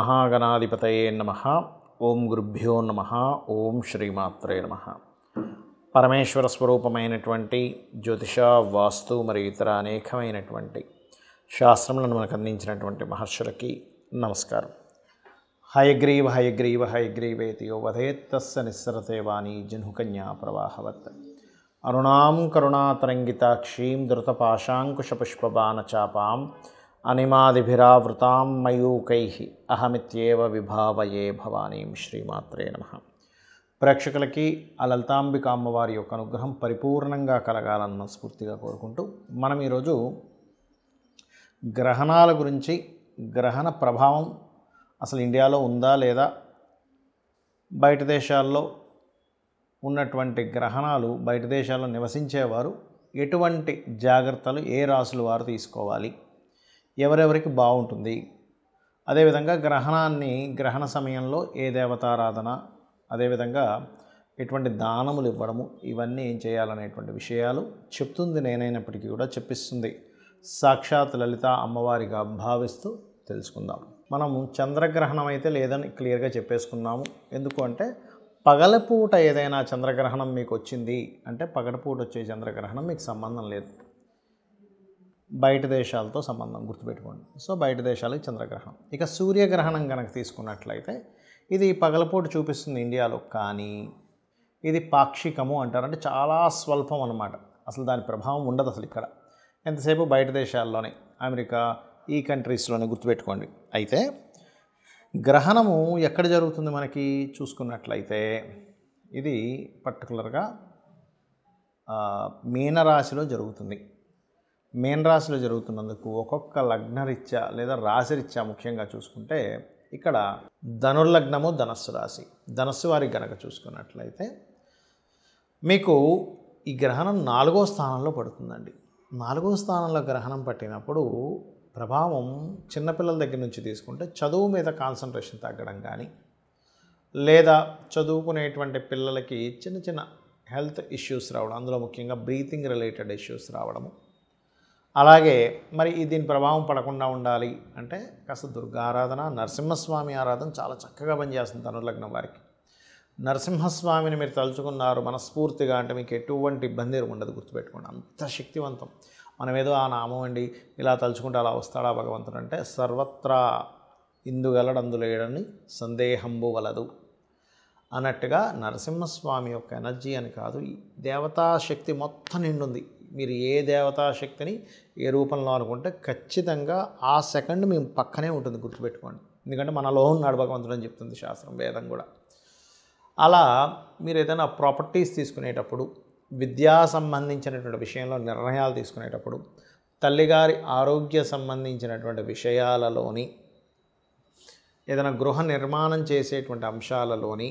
శ్రీమహాగణాధిపతయే నమః. ఓం గురుభ్యో నమః. ఓం శ్రీమాత్రే నమః. పరమేశ్వర స్వరూపమైనటువంటి జ్యోతిష, వాస్తు మరియు ఇతర అనేకమైనటువంటి శాస్త్రములను మనకు అందించినటువంటి మహర్షులకి నమస్కారం. హయగ్రీవ హయగ్రీవ హయగ్రీవేతి యో వదేత్తస్య నిస్సరతే వాణి జహ్నుకన్యా ప్రవాహవత్. అరుణాం కరుణాతరంగితాక్షీం ధృతపాశాంకుశపుష్పబాణచాపాం అనిమాదిభిరావృతాం మయూకైః అహమిత్యేవ విభావయే భవానీం. శ్రీమాత్రే నమః. ప్రేక్షకులకి ఆ లలితాంబిక అమ్మవారి యొక్క అనుగ్రహం పరిపూర్ణంగా కలగాలని మనస్ఫూర్తిగా కోరుకుంటూ మనం ఈరోజు గ్రహణాల గురించి, గ్రహణ ప్రభావం అసలు ఇండియాలో ఉందా లేదా, బయట దేశాల్లో ఉన్నటువంటి గ్రహణాలు, బయట దేశాల్లో నివసించేవారు ఎటువంటి జాగ్రత్తలు ఏ రాసుల వారు తీసుకోవాలి, ఎవరెవరికి బాగుంటుంది, అదేవిధంగా గ్రహణ సమయంలో ఏ దేవతారాధన, అదేవిధంగా ఎటువంటి దానములు ఇవ్వడము, ఇవన్నీ ఏం చేయాలనేటువంటి విషయాలు చెప్తుంది నేనైనప్పటికీ కూడా చెప్పిస్తుంది సాక్షాత్ లలిత అమ్మవారిగా భావిస్తూ తెలుసుకుందాం. మనము చంద్రగ్రహణం అయితే లేదని క్లియర్గా చెప్పేసుకున్నాము. ఎందుకు అంటే పగలపూట ఏదైనా చంద్రగ్రహణం మీకు వచ్చింది అంటే పగలపూట వచ్చే చంద్రగ్రహణం మీకు సంబంధం లేదు, బయట దేశాలతో సంబంధం, గుర్తుపెట్టుకోండి. సో బయట దేశాలకి చంద్రగ్రహణం. ఇక సూర్యగ్రహణం కనుక తీసుకున్నట్లయితే ఇది పగలపూట చూపిస్తుంది ఇండియాలో, కానీ ఇది పాక్షికము అంటారు. అంటే చాలా స్వల్పం అన్నమాట. అసలు దాని ప్రభావం ఉండదు అసలు ఇక్కడ, ఎంతసేపు బయట దేశాల్లోనే, అమెరికా ఈ కంట్రీస్లోనే, గుర్తుపెట్టుకోండి. అయితే గ్రహణము ఎక్కడ జరుగుతుంది మనకి చూసుకున్నట్లయితే ఇది పర్టికులర్గా మీనరాశిలో జరుగుతుంది. మీనరాశిలో జరుగుతున్నందుకు ఒక్కొక్క లగ్నరీత్యా లేదా రాశిరీత్యా ముఖ్యంగా చూసుకుంటే ఇక్కడ ధనుర్లగ్నము, ధనస్సు రాశి, ధనస్సు వారికి గనక చూసుకున్నట్లయితే మీకు ఈ గ్రహణం 4వ స్థానంలో పడుతుందండి. 4వ స్థానంలో గ్రహణం పట్టినప్పుడు ప్రభావం చిన్నపిల్లల దగ్గర నుంచి తీసుకుంటే చదువు మీద కాన్సన్ట్రేషన్ తగ్గడం కానీ, లేదా చదువుకునేటువంటి పిల్లలకి చిన్న చిన్న హెల్త్ ఇష్యూస్ రావడం, అందులో ముఖ్యంగా బ్రీతింగ్ రిలేటెడ్ ఇష్యూస్ రావడము. అలాగే మరి దీని ప్రభావం పడకుండా ఉండాలి అంటే కాస్త దుర్గా ఆరాధన, నరసింహస్వామి ఆరాధన చాలా చక్కగా పనిచేస్తుంది ధనుర్లగ్నం వారికి. నరసింహస్వామిని మీరు తలుచుకున్నారు మనస్ఫూర్తిగా అంటే మీకు ఎటువంటి ఇబ్బంది ఉండదు, గుర్తుపెట్టుకోండి. అంత శక్తివంతం. మనం ఏదో ఆ నామం అండి ఇలా తలుచుకుంటే అలా వస్తాడా భగవంతుడు అంటే సర్వత్రా ఇందుగలడందులేడని సందేహంబు వలదు అన్నట్టుగా నరసింహస్వామి యొక్క ఎనర్జీ అని కాదు, ఈ దేవతాశక్తి మొత్తం నిండుంది. మీరు ఏ దేవతాశక్తిని ఏ రూపంలో అనుకుంటే ఖచ్చితంగా ఆ సెకండ్ మీ పక్కనే ఉంటుంది, గుర్తుపెట్టుకోండి. ఎందుకంటే మనలో ఉన్నాడు భగవంతుడు అని చెప్తుంది శాస్త్రం, వేదం కూడా. అలా మీరు ఏదైనా ప్రాపర్టీస్ తీసుకునేటప్పుడు, విద్యా సంబంధించినటువంటి విషయంలో నిర్ణయాలు తీసుకునేటప్పుడు, తల్లిగారి ఆరోగ్య సంబంధించినటువంటి విషయాలలోని, ఏదైనా గృహ నిర్మాణం చేసేటువంటి అంశాలలోని,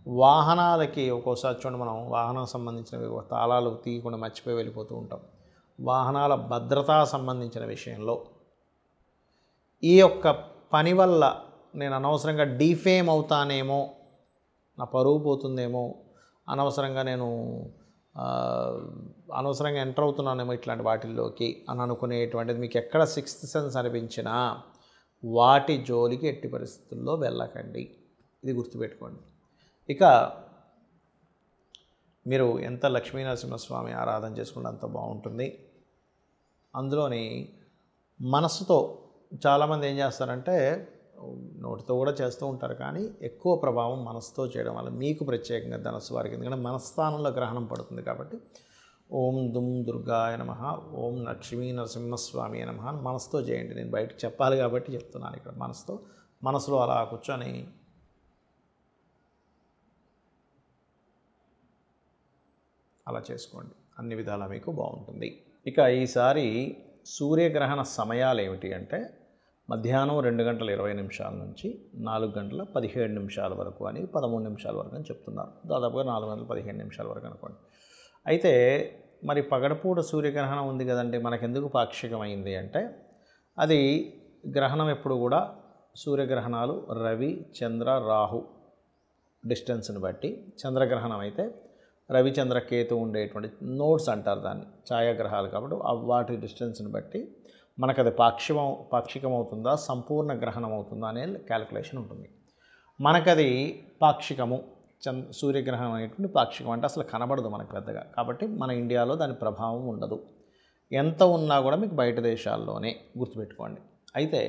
వాహనాలకి ఒక్కోసారి చూడండి మనం వాహనం సంబంధించిన తాళాలు తీయకుండా మర్చిపోయి వెళ్ళిపోతూ ఉంటాం. వాహనాల భద్రతా సంబంధించిన విషయంలో ఈ యొక్క పని వల్ల నేను అనవసరంగా డీఫేమ్ అవుతానేమో, నా పరువు పోతుందేమో, అనవసరంగా నేను అనవసరంగా ఎంటర్ అవుతున్నానేమో ఇట్లాంటి వాటిల్లోకి అని అనుకునేటువంటిది మీకు ఎక్కడ సిక్స్త్ సెన్స్ అనిపించినా వాటి జోలికి ఎట్టి పరిస్థితుల్లో వెళ్ళకండి, ఇది గుర్తుపెట్టుకోండి. ఇక మీరు ఎంత లక్ష్మీనరసింహస్వామి ఆరాధన చేసుకుంటే అంత బాగుంటుంది. అందులోని మనసుతో చాలామంది ఏం చేస్తారంటే నోటితో కూడా చేస్తూ ఉంటారు, కానీ ఎక్కువ ప్రభావం మనసుతో చేయడం వల్ల మీకు ప్రత్యేకంగా ధనస్సు వారికి, ఎందుకంటే మనస్థానంలో గ్రహణం పడుతుంది కాబట్టి ఓం దుమ్ దుర్గాయ నమః, ఓం లక్ష్మీ నరసింహస్వామి నమః అని మనసుతో చేయండి. నేను బయటకు చెప్పాలి కాబట్టి చెప్తున్నాను. ఇక్కడ మనసులో అలా కూర్చొని అలా చేసుకోండి, అన్ని విధాలా మీకు బాగుంటుంది. ఇక ఈసారి సూర్యగ్రహణ సమయాలు ఏమిటి అంటే మధ్యాహ్నం 2:20 నుంచి 4:17 వరకు అని, 13 నిమిషాల వరకు అని చెప్తున్నారు. దాదాపుగా 4:15 వరకు అనుకోండి. అయితే మరి పగడపూట సూర్యగ్రహణం ఉంది కదండి, మనకెందుకు పాక్షికమైంది అంటే అది గ్రహణం ఎప్పుడు కూడా సూర్యగ్రహణాలు రవి, చంద్ర, రాహు డిస్టెన్స్ని బట్టి, చంద్రగ్రహణం అయితే రవిచంద్ర కేతు ఉండేటువంటి నోడ్స్ అంటారు దాన్ని, ఛాయాగ్రహాలు కాబట్టి వాటి డిస్టెన్స్ని బట్టి మనకు అది పాక్షికం అవుతుందా సంపూర్ణ గ్రహణం అవుతుందా అనే క్యాలిక్యులేషన్ ఉంటుంది. మనకది పాక్షికము, సూర్యగ్రహణం అనేటువంటి పాక్షికం, అంటే అసలు కనబడదు మనకు పెద్దగా. కాబట్టి మన ఇండియాలో దాని ప్రభావం ఉండదు. ఎంత ఉన్నా కూడా మీకు బయట దేశాల్లోనే గుర్తుపెట్టుకోండి. అయితే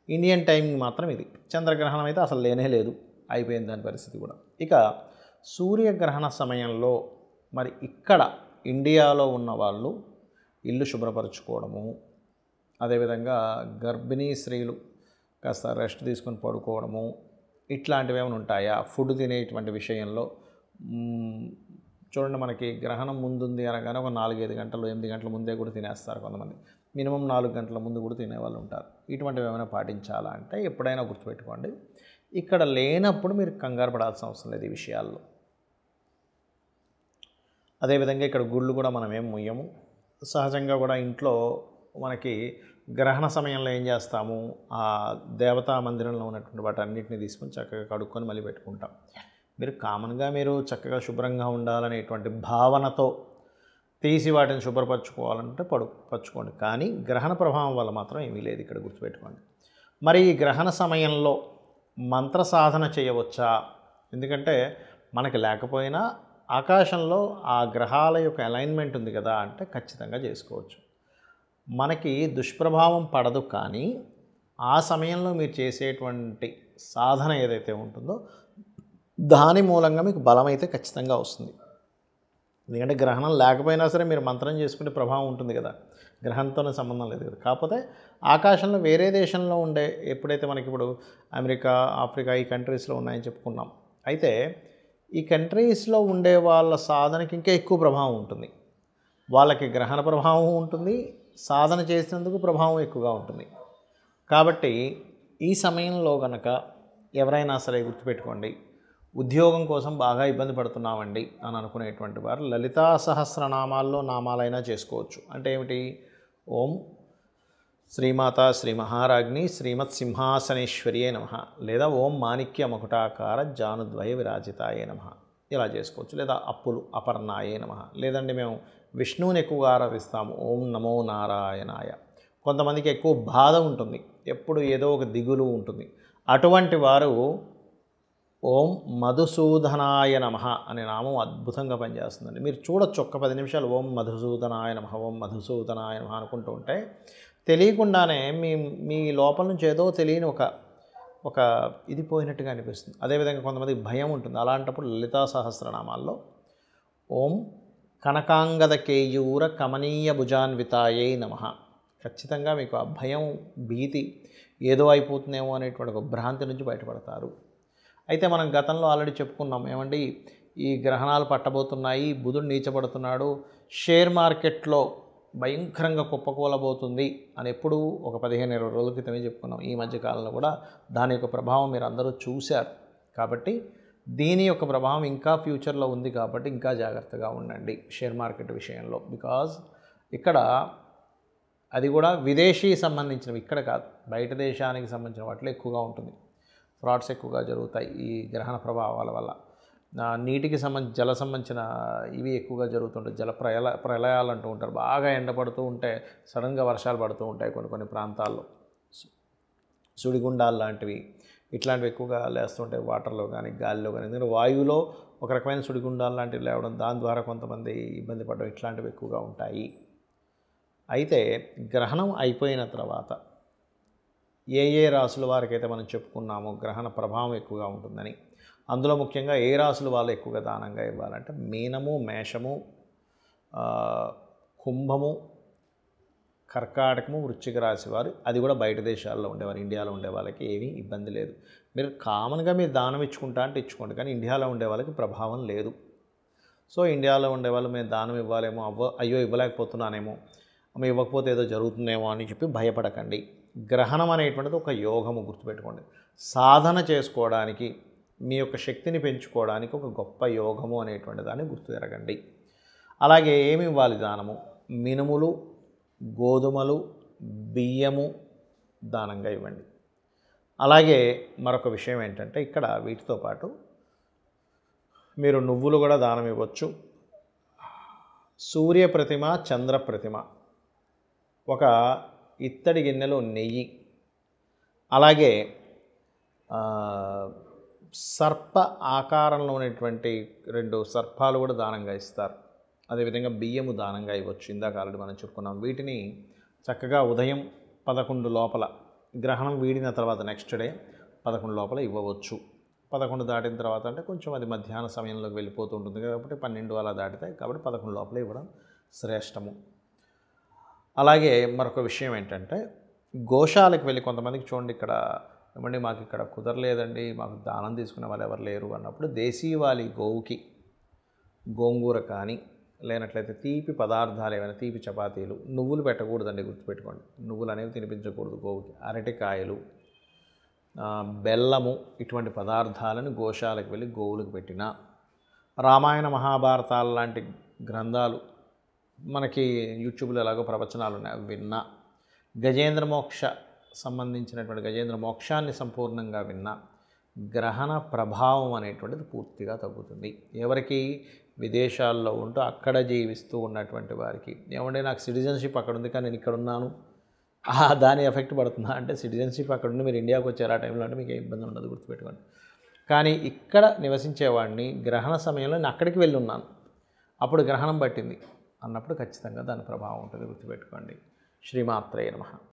ఇండియన్ టైమింగ్ మాత్రం ఇది. చంద్రగ్రహణం అయితే అసలు లేనే లేదు, అయిపోయింది దాని పరిస్థితి కూడా. ఇక సూర్యగ్రహణ సమయంలో మరి ఇక్కడ ఇండియాలో ఉన్న వాళ్ళు ఇల్లు శుభ్రపరచుకోవడము, అదేవిధంగా గర్భిణీ స్త్రీలు కాస్త రెస్ట్ తీసుకొని పడుకోవడము, ఇట్లాంటివి ఏమైనా ఉంటాయా? ఫుడ్ తినేటువంటి విషయంలో చూడండి, మనకి గ్రహణం ముందుంది అనగానే ఒక 4-5 గంటలు 8 గంటల ముందే కూడా తినేస్తారు కొంతమంది. మినిమం 4 గంటల ముందు కూడా తినేవాళ్ళు ఉంటారు. ఇటువంటివి ఏమైనా పాటించాలా అంటే ఎప్పుడైనా గుర్తుపెట్టుకోండి, ఇక్కడ లేనప్పుడు మీరు కంగారు పడాల్సిన అవసరం లేదు ఈ విషయాల్లో. అదేవిధంగా ఇక్కడ గుళ్ళు కూడా మనం ఏం ముయ్యము. సహజంగా కూడా ఇంట్లో మనకి గ్రహణ సమయంలో ఏం చేస్తాము, ఆ దేవతా మందిరంలో ఉన్నటువంటి వాటన్నిటిని తీసుకొని చక్కగా కడుక్కొని మళ్ళీ పెట్టుకుంటాం. మీరు కామన్గా మీరు చక్కగా శుభ్రంగా ఉండాలనేటువంటి భావనతో తీసి వాటిని శుభ్రపరచుకోవాలంటే పరచుకోండి. కానీ గ్రహణ ప్రభావం వల్ల మాత్రం ఏమీ లేదు, ఇక్కడ గుర్తుపెట్టుకోండి. మరి ఈ గ్రహణ సమయంలో మంత్ర సాధన చేయవచ్చా? ఎందుకంటే మనకి లేకపోయినా ఆకాశంలో ఆ గ్రహాల యొక్క అలైన్మెంట్ ఉంది కదా, అంటే ఖచ్చితంగా చేసుకోవచ్చు. మనకి దుష్ప్రభావం పడదు, కానీ ఆ సమయంలో మీరు చేసేటువంటి సాధన ఏదైతే ఉంటుందో దాని మూలంగా మీకు బలం అయితే ఖచ్చితంగా వస్తుంది. ఎందుకంటే గ్రహణం లేకపోయినా సరే మీరు మంత్రం చేసుకునే ప్రభావం ఉంటుంది కదా, గ్రహంతోనే సంబంధం లేదు కదా. కాకపోతే ఆకాశంలో వేరే దేశంలో ఉండే, ఎప్పుడైతే మనకి ఇప్పుడు అమెరికా, ఆఫ్రికా ఈ కంట్రీస్లో ఉన్నాయని చెప్పుకున్నాం, అయితే ఈ కంట్రీస్లో ఉండే వాళ్ళ సాధనకి ఇంకా ఎక్కువ ప్రభావం ఉంటుంది. వాళ్ళకి గ్రహణ ప్రభావం ఉంటుంది, సాధన చేసినందుకు ప్రభావం ఎక్కువగా ఉంటుంది. కాబట్టి ఈ సమయంలో కనుక ఎవరైనా సరే గుర్తుపెట్టుకోండి, ఉద్యోగం కోసం బాగా ఇబ్బంది పడుతున్నామండి అని అనుకునేటువంటి వారు లలితా సహస్రనామాల్లో నామాలైనా చేసుకోవచ్చు. అంటే ఏమిటి? ఓం శ్రీమాత శ్రీ మహారాజ్ని శ్రీమత్ సింహాసనేశ్వర్యే నమః, లేదా ఓం మాణిక్య మకుటాకార జానుద్వయ విరాజితాయే నమః, ఇలా చేసుకోవచ్చు. లేదా అప్పులు అపర్ణాయే నమః. లేదండి మేము విష్ణువుని ఎక్కువగా ఆరాధిస్తాము, ఓం నమో నారాయణాయ. కొంతమందికి ఎక్కువ బాధ ఉంటుంది, ఎప్పుడు ఏదో ఒక దిగులు ఉంటుంది, అటువంటి వారు ఓం మధుసూదనాయ నమః అనే నామం అద్భుతంగా పనిచేస్తుందండి. మీరు చూడొచ్చు, ఒక్క 10 నిమిషాలు ఓం మధుసూదనాయ నమః, ఓం మధుసూదనాయ నమః అనుకుంటూ ఉంటే తెలియకుండానే మీ లోపల నుంచి ఏదో తెలియని ఒక ఇది పోయినట్టుగా అనిపిస్తుంది. అదేవిధంగా కొంతమందికి భయం ఉంటుంది, అలాంటప్పుడు లలితా సహస్రనామాల్లో ఓం కనకాంగద కేయూర కమనీయ భుజాన్వితాయే నమః, ఖచ్చితంగా మీకు ఆ భయం, భీతి ఏదో అయిపోతుందేమో అనేటువంటి ఒక భ్రాంతి నుంచి బయటపడతారు. అయితే మనం గతంలో ఆల్రెడీ చెప్పుకున్నాం, ఏమండి ఈ గ్రహణాలు పట్టబోతున్నాయి, బుధుడు నీచబడుతున్నాడు, షేర్ మార్కెట్లో భయంకరంగా కుప్పకూలబోతుంది అని ఎప్పుడు ఒక 15-20 రోజుల క్రితమే చెప్పుకున్నాం. ఈ మధ్యకాలంలో కూడా దాని యొక్క ప్రభావం మీరు అందరూ చూశారు. కాబట్టి దీని యొక్క ప్రభావం ఇంకా ఫ్యూచర్లో ఉంది, కాబట్టి ఇంకా జాగ్రత్తగా ఉండండి షేర్ మార్కెట్ విషయంలో. బికాజ్ ఇక్కడ అది కూడా విదేశీ సంబంధించినవి, ఇక్కడ కాదు, బయట దేశానికి సంబంధించిన వాటిలో ఎక్కువగా ఉంటుంది. ఫ్రాడ్స్ ఎక్కువగా జరుగుతాయి ఈ గ్రహణ ప్రభావాల వల్ల. నీటికి జల సంబంధించిన ఇవి ఎక్కువగా జరుగుతుంటాయి. ప్రళయాలు అంటూ ఉంటారు. బాగా ఎండపడుతూ ఉంటే సడన్గా వర్షాలు పడుతూ ఉంటాయి కొన్ని ప్రాంతాల్లో. సుడిగుండాలు లాంటివి ఇట్లాంటివి ఎక్కువగా లేస్తుంటాయి వాటర్లో కానీ గాలిలో కానీ. ఎందుకంటే వాయువులో ఒక రకమైన సుడిగుండాలు లాంటివి లేవడం, దాని ద్వారా కొంతమంది ఇబ్బంది పడడం, ఇట్లాంటివి ఎక్కువగా ఉంటాయి. అయితే గ్రహణం అయిపోయిన తర్వాత ఏ రాసుల వారికైతే మనం చెప్పుకున్నామో గ్రహణ ప్రభావం ఎక్కువగా ఉంటుందని, అందులో ముఖ్యంగా ఏ రాసుల వాళ్ళు ఎక్కువగా దానంగా ఇవ్వాలంటే మీనము, మేషము, కుంభము, కర్కాటకము, వృశ్చిక రాశి వారు, అది కూడా బయట దేశాల్లో ఉండేవారు. ఇండియాలో ఉండే వాళ్ళకి ఏమీ ఇబ్బంది లేదు. మీరు కామన్గా మీరు దానం ఇచ్చుకుంటా అంటే ఇచ్చుకోండి, కానీ ఇండియాలో ఉండే వాళ్ళకి ప్రభావం లేదు. సో ఇండియాలో ఉండేవాళ్ళు మేము దానం ఇవ్వాలేమో, అయ్యో ఇవ్వలేకపోతున్నానేమో, ఇవ్వకపోతే ఏదో జరుగుతుందేమో అని చెప్పి భయపడకండి. గ్రహణం అనేటువంటిది ఒక యోగము, గుర్తుపెట్టుకోండి. సాధన చేసుకోవడానికి, మీ యొక్క శక్తిని పెంచుకోవడానికి ఒక గొప్ప యోగము అనేటువంటి దాన్ని గుర్తు ఎరగండి. అలాగే ఏమి ఇవ్వాలి దానము? మినుములు, గోధుమలు, బియ్యము దానంగా ఇవ్వండి. అలాగే మరొక విషయం ఏంటంటే, ఇక్కడ వీటితో పాటు మీరు నువ్వులు కూడా దానం ఇవ్వచ్చు. సూర్య ప్రతిమ, చంద్ర ప్రతిమ, ఒక ఇత్తడి గిన్నెలో నెయ్యి, అలాగే సర్ప ఆకారంలో ఉన్నటువంటి 2 సర్పాలు కూడా దానంగా ఇస్తారు. అదేవిధంగా బియ్యము దానంగా ఇవ్వచ్చు. ఇందాక ఆల్రెడీ మనం చెప్పుకున్నాం. వీటిని చక్కగా ఉదయం 11 లోపల, గ్రహణం వీడిన తర్వాత నెక్స్ట్ డే 11 లోపల ఇవ్వవచ్చు. 11 దాటిన తర్వాత అంటే కొంచెం అది మధ్యాహ్న సమయంలోకి వెళ్ళిపోతూ ఉంటుంది కాబట్టి 12 అలా దాటితాయి కాబట్టి 11 లోపల ఇవ్వడం శ్రేష్టము. అలాగే మరొక విషయం ఏంటంటే, గోశాలకు వెళ్ళి కొంతమందికి చూడండి, ఇక్కడ ఏమండి మాకు ఇక్కడ కుదరలేదండి, మాకు దానం తీసుకునే వాళ్ళు ఎవరు లేరు అన్నప్పుడు దేశీవాలి గోవుకి గోంగూర కానీ, లేనట్లయితే తీపి పదార్థాలు ఏమైనా, తీపి చపాతీలు, నువ్వులు పెట్టకూడదండి, గుర్తుపెట్టుకోండి. నువ్వులు అనేవి తినిపించకూడదు గోవుకి. అరటికాయలు, బెల్లము, ఇటువంటి పదార్థాలను గోశాలకు వెళ్ళి గోవులకు పెట్టిన, రామాయణ మహాభారతాలు లాంటి గ్రంథాలు మనకి యూట్యూబ్లో ఎలాగో ప్రవచనాలు ఉన్నాయి, విన్నా, గజేంద్ర మోక్ష సంబంధించినటువంటి గజేంద్ర మోక్షాన్ని సంపూర్ణంగా విన్నా గ్రహణ ప్రభావం అనేటువంటిది పూర్తిగా తగ్గుతుంది. ఎవరికి విదేశాల్లో ఉంటూ అక్కడ జీవిస్తూ ఉన్నటువంటి వారికి, ఏమంటే నాకు సిటిజన్షిప్ అక్కడ ఉంది కానీ నేను ఇక్కడ ఉన్నాను, దాని ఎఫెక్ట్ పడుతుందా అంటే, సిటిజన్షిప్ అక్కడ ఉండి మీరు ఇండియాకి వచ్చారు ఆ టైంలో అంటే మీకు ఏ ఇబ్బంది ఉండదు, గుర్తుపెట్టుకోండి. కానీ ఇక్కడ నివసించేవాడిని గ్రహణ సమయంలో నేను అక్కడికి వెళ్ళి ఉన్నాను, అప్పుడు గ్రహణం పట్టింది అన్నప్పుడు ఖచ్చితంగా దాని ప్రభావం ఉంటుంది, గుర్తుపెట్టుకోండి. శ్రీమాత్రే నమః.